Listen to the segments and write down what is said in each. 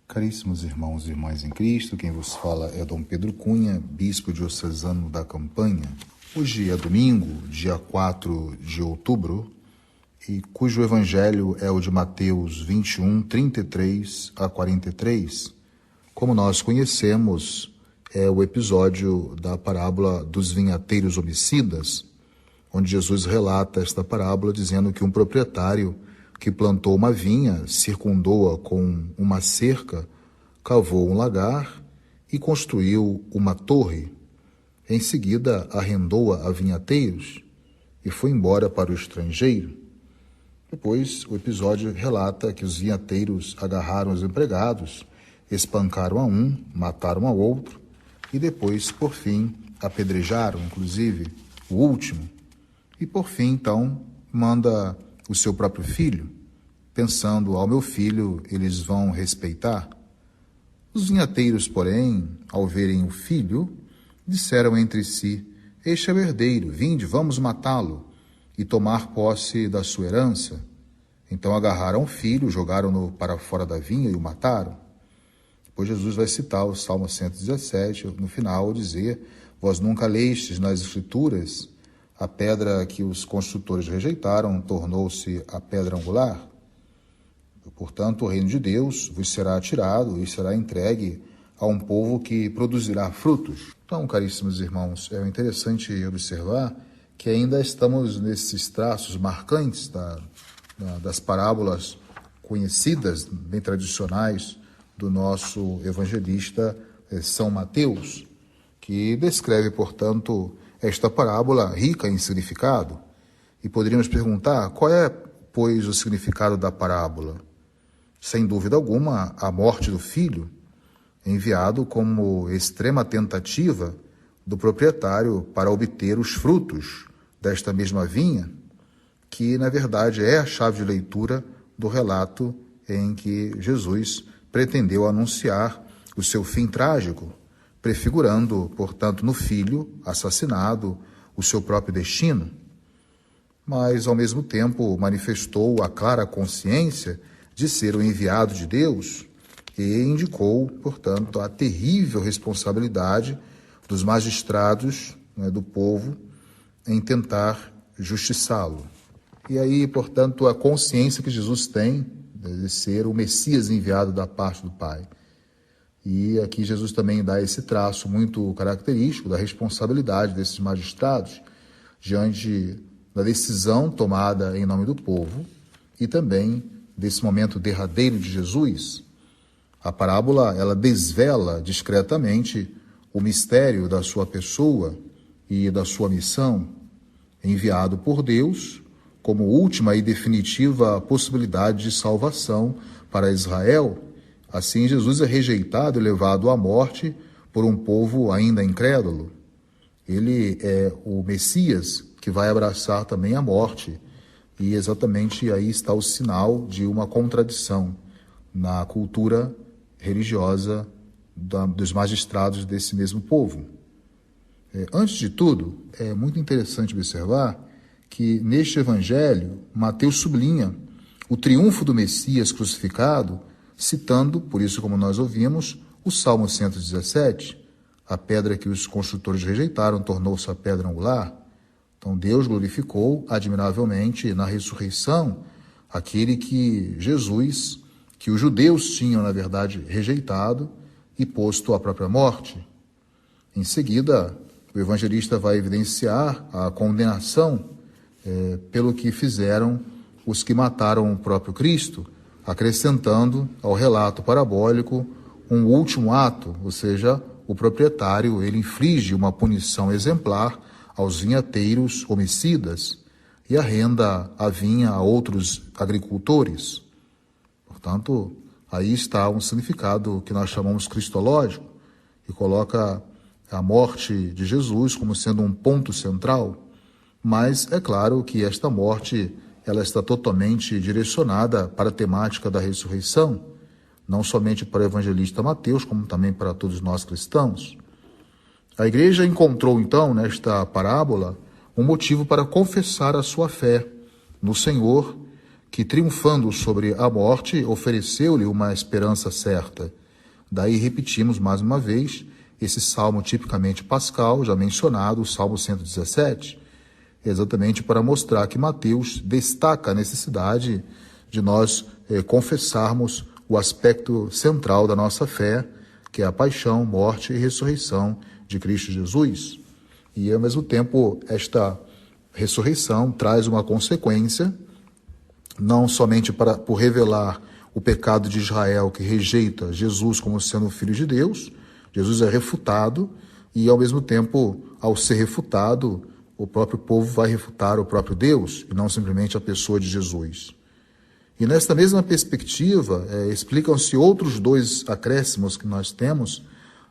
Caríssimos irmãos e irmãs em Cristo, quem vos fala é Dom Pedro Cunha, bispo diocesano da Campanha. Hoje é domingo, dia 4 de outubro, e cujo evangelho é o de Mateus 21, 33 a 43. Como nós conhecemos, é o episódio da parábola dos vinhateiros homicidas, onde Jesus relata esta parábola dizendo que um proprietário que plantou uma vinha, circundou-a com uma cerca, cavou um lagar e construiu uma torre. Em seguida, arrendou-a a vinhateiros e foi embora para o estrangeiro. Depois, o episódio relata que os vinhateiros agarraram os empregados, espancaram a um, mataram a outro e depois, por fim, apedrejaram, inclusive, o último. E, por fim, então, manda o seu próprio filho, pensando, ao meu filho eles vão respeitar. Os vinhateiros, porém, ao verem o filho, disseram entre si, este é o herdeiro, vinde, vamos matá-lo e tomar posse da sua herança. Então agarraram o filho, jogaram-no para fora da vinha e o mataram. Depois Jesus vai citar o Salmo 117, no final, dizer, vós nunca lestes nas Escrituras, a pedra que os construtores rejeitaram tornou-se a pedra angular. Portanto, o reino de Deus vos será tirado e será entregue a um povo que produzirá frutos. Então, caríssimos irmãos, é interessante observar que ainda estamos nesses traços marcantes das parábolas conhecidas, bem tradicionais, do nosso evangelista São Mateus, que descreve, portanto, esta parábola rica em significado. E poderíamos perguntar, qual é, pois, o significado da parábola? Sem dúvida alguma, a morte do filho, enviado como extrema tentativa do proprietário para obter os frutos desta mesma vinha, que, na verdade, é a chave de leitura do relato em que Jesus pretendeu anunciar o seu fim trágico, prefigurando, portanto, no filho assassinado o seu próprio destino, mas, ao mesmo tempo, manifestou a clara consciência de ser o enviado de Deus e indicou, portanto, a terrível responsabilidade dos magistrados, do povo, em tentar justiçá-lo. E aí, portanto, a consciência que Jesus tem de ser o Messias enviado da parte do Pai. E aqui Jesus também dá esse traço muito característico da responsabilidade desses magistrados diante da decisão tomada em nome do povo e também desse momento derradeiro de Jesus. A parábola, ela desvela discretamente o mistério da sua pessoa e da sua missão, enviado por Deus como última e definitiva possibilidade de salvação para Israel. Assim, Jesus é rejeitado e levado à morte por um povo ainda incrédulo. Ele é o Messias que vai abraçar também a morte. E exatamente aí está o sinal de uma contradição na cultura religiosa dos magistrados desse mesmo povo. Antes de tudo, é muito interessante observar que neste evangelho, Mateus sublinha o triunfo do Messias crucificado, citando, por isso como nós ouvimos, o Salmo 117, a pedra que os construtores rejeitaram tornou-se a pedra angular. Então Deus glorificou admiravelmente na ressurreição aquele que Jesus, que os judeus tinham, na verdade, rejeitado e posto à própria morte. Em seguida, o evangelista vai evidenciar a condenação pelo que fizeram os que mataram o próprio Cristo, acrescentando ao relato parabólico um último ato, ou seja, o proprietário ele inflige uma punição exemplar aos vinhateiros homicidas e arrenda a vinha a outros agricultores. Portanto, aí está um significado que nós chamamos cristológico, que coloca a morte de Jesus como sendo um ponto central, mas é claro que esta morte ela está totalmente direcionada para a temática da ressurreição, não somente para o evangelista Mateus, como também para todos nós cristãos. A igreja encontrou, então, nesta parábola, um motivo para confessar a sua fé no Senhor, que, triunfando sobre a morte, ofereceu-lhe uma esperança certa. Daí repetimos mais uma vez esse salmo tipicamente pascal, já mencionado, o Salmo 117, exatamente para mostrar que Mateus destaca a necessidade de nós confessarmos o aspecto central da nossa fé, que é a paixão, morte e ressurreição de Cristo Jesus. E, ao mesmo tempo, esta ressurreição traz uma consequência, não somente por revelar o pecado de Israel, que rejeita Jesus como sendo o Filho de Deus. Jesus é refutado e, ao mesmo tempo, ao ser refutado, o próprio povo vai refutar o próprio Deus, e não simplesmente a pessoa de Jesus. E nesta mesma perspectiva, explicam-se outros dois acréscimos que nós temos,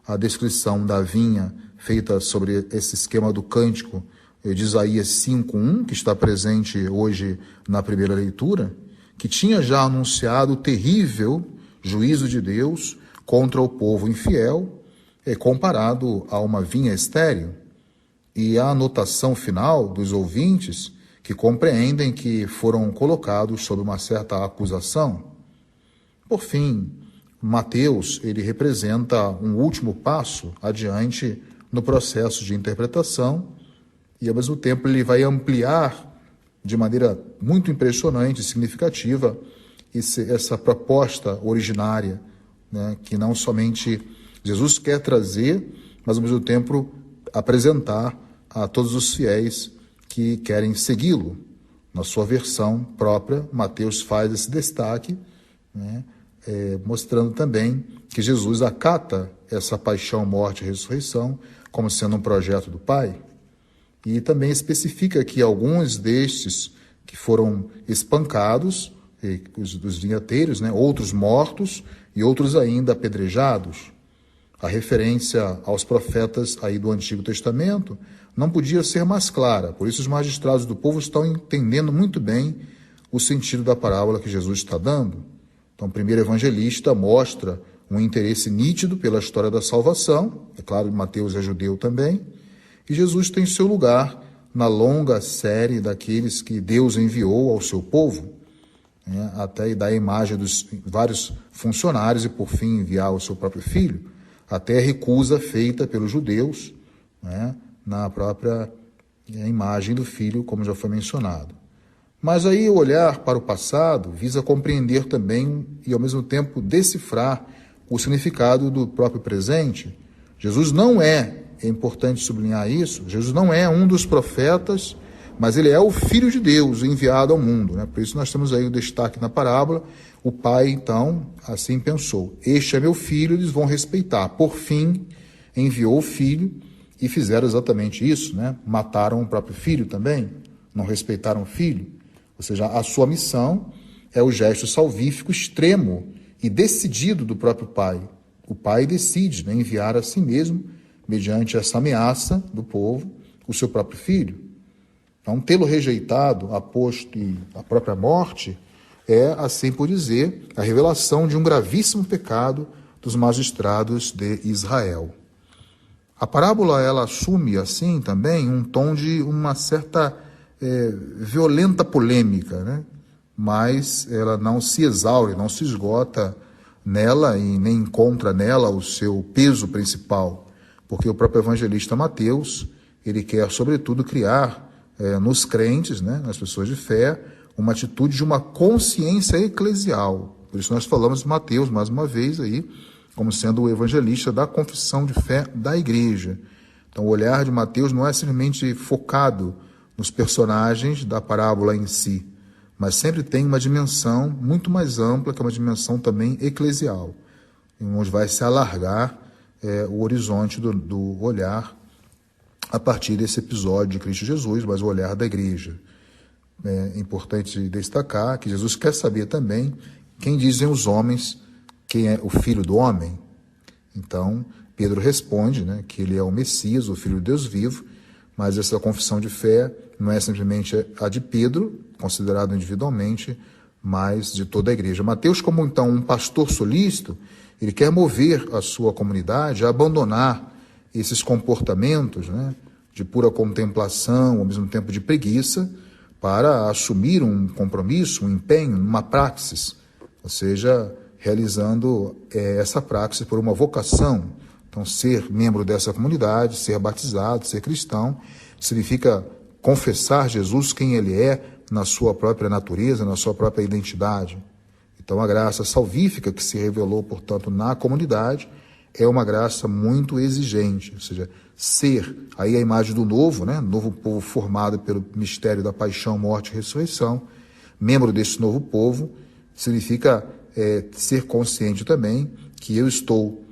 a descrição da vinha feita sobre esse esquema do cântico de Isaías 5:1, que está presente hoje na primeira leitura, que tinha já anunciado o terrível juízo de Deus contra o povo infiel, comparado a uma vinha estéril. E a anotação final dos ouvintes que compreendem que foram colocados sob uma certa acusação. Por fim, Mateus, ele representa um último passo adiante no processo de interpretação e, ao mesmo tempo, ele vai ampliar de maneira muito impressionante e significativa essa proposta originária, né, que não somente Jesus quer trazer, mas, ao mesmo tempo, apresentar a todos os fiéis que querem segui-lo. Na sua versão própria, Mateus faz esse destaque, né, mostrando também que Jesus acata essa paixão, morte e ressurreição como sendo um projeto do Pai. E também especifica que alguns destes que foram espancados, dos vinhateiros, né, outros mortos e outros ainda apedrejados. A referência aos profetas aí do Antigo Testamento não podia ser mais clara, por isso os magistrados do povo estão entendendo muito bem o sentido da parábola que Jesus está dando. Então, o primeiro evangelista mostra um interesse nítido pela história da salvação, é claro, Mateus é judeu também, e Jesus tem seu lugar na longa série daqueles que Deus enviou ao seu povo, né, até dar a imagem dos vários funcionários e, por fim, enviar o seu próprio filho, até a recusa feita pelos judeus, né, na própria imagem do filho, como já foi mencionado. Mas aí o olhar para o passado visa compreender também e, ao mesmo tempo, decifrar o significado do próprio presente. Jesus não é importante sublinhar isso, Jesus não é um dos profetas, mas ele é o Filho de Deus enviado ao mundo, né? Por isso nós temos aí o destaque na parábola. O pai, então, assim pensou: este é meu filho, eles vão respeitar. Por fim, enviou o filho e fizeram exatamente isso, né? Mataram o próprio filho também, não respeitaram o filho. Ou seja, a sua missão é o gesto salvífico extremo e decidido do próprio pai. O pai decide, né, enviar a si mesmo, mediante essa ameaça do povo, o seu próprio filho. Então, tê-lo rejeitado, aposto e a própria morte, é, assim por dizer, a revelação de um gravíssimo pecado dos magistrados de Israel. A parábola, ela assume, assim, também um tom de uma certa violenta polêmica, né? Mas ela não se exaure, não se esgota nela e nem encontra nela o seu peso principal, porque o próprio evangelista Mateus, ele quer, sobretudo, criar nos crentes, né, nas pessoas de fé, uma atitude de uma consciência eclesial. Por isso nós falamos de Mateus, mais uma vez, aí, como sendo o evangelista da confissão de fé da igreja. Então, o olhar de Mateus não é simplesmente focado nos personagens da parábola em si, mas sempre tem uma dimensão muito mais ampla, que é uma dimensão também eclesial, onde vai se alargar o horizonte do olhar a partir desse episódio de Cristo Jesus, mas o olhar da igreja. É importante destacar que Jesus quer saber também quem dizem os homens, quem é o Filho do Homem. Então, Pedro responde, né, que ele é o Messias, o Filho de Deus vivo, mas essa confissão de fé não é simplesmente a de Pedro, considerado individualmente, mas de toda a igreja. Mateus, como então um pastor solícito, ele quer mover a sua comunidade a abandonar esses comportamentos, né, de pura contemplação, ao mesmo tempo de preguiça, para assumir um compromisso, um empenho, uma praxis, ou seja, realizando essa praxis por uma vocação. Então, ser membro dessa comunidade, ser batizado, ser cristão, significa confessar Jesus quem ele é na sua própria natureza, na sua própria identidade. Então, a graça salvífica que se revelou, portanto, na comunidade é uma graça muito exigente, ou seja, ser, aí a imagem do novo, né? Novo povo formado pelo mistério da paixão, morte e ressurreição, membro desse novo povo, significa ser consciente também que eu estou,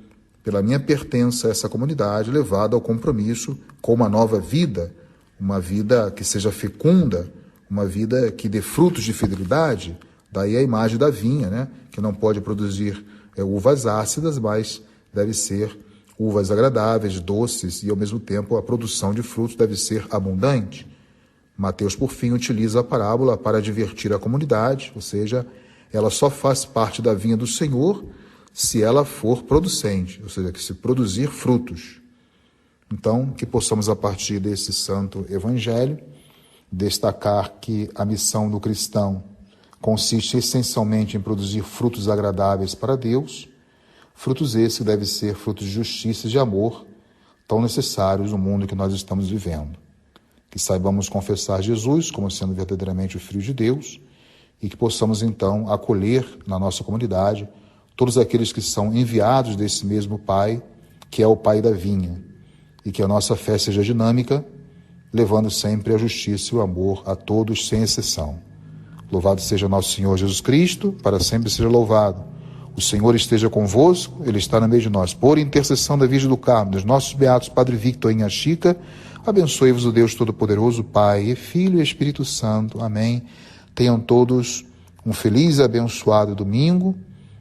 pela minha pertença a essa comunidade, levado ao compromisso com uma nova vida, uma vida que seja fecunda, uma vida que dê frutos de fidelidade. Daí a imagem da vinha, né? Que não pode produzir uvas ácidas, mas deve ser uvas agradáveis, doces, e ao mesmo tempo a produção de frutos deve ser abundante. Mateus, por fim, utiliza a parábola para advertir a comunidade, ou seja, ela só faz parte da vinha do Senhor se ela for producente, ou seja, que se produzir frutos. Então, que possamos, a partir desse santo evangelho, destacar que a missão do cristão consiste essencialmente em produzir frutos agradáveis para Deus, frutos esses que devem ser frutos de justiça e de amor, tão necessários no mundo que nós estamos vivendo. Que saibamos confessar Jesus como sendo verdadeiramente o Filho de Deus e que possamos, então, acolher na nossa comunidade todos aqueles que são enviados desse mesmo Pai, que é o Pai da vinha, e que a nossa fé seja dinâmica, levando sempre a justiça e o amor a todos, sem exceção. Louvado seja nosso Senhor Jesus Cristo, para sempre seja louvado. O Senhor esteja convosco, Ele está no meio de nós. Por intercessão da Virgem do Carmo, dos nossos beatos Padre Victor e Inha Chica, abençoe-vos o Deus Todo-Poderoso, Pai, e Filho e Espírito Santo. Amém. Tenham todos um feliz e abençoado domingo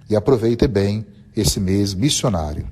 e aproveitem bem esse mês missionário.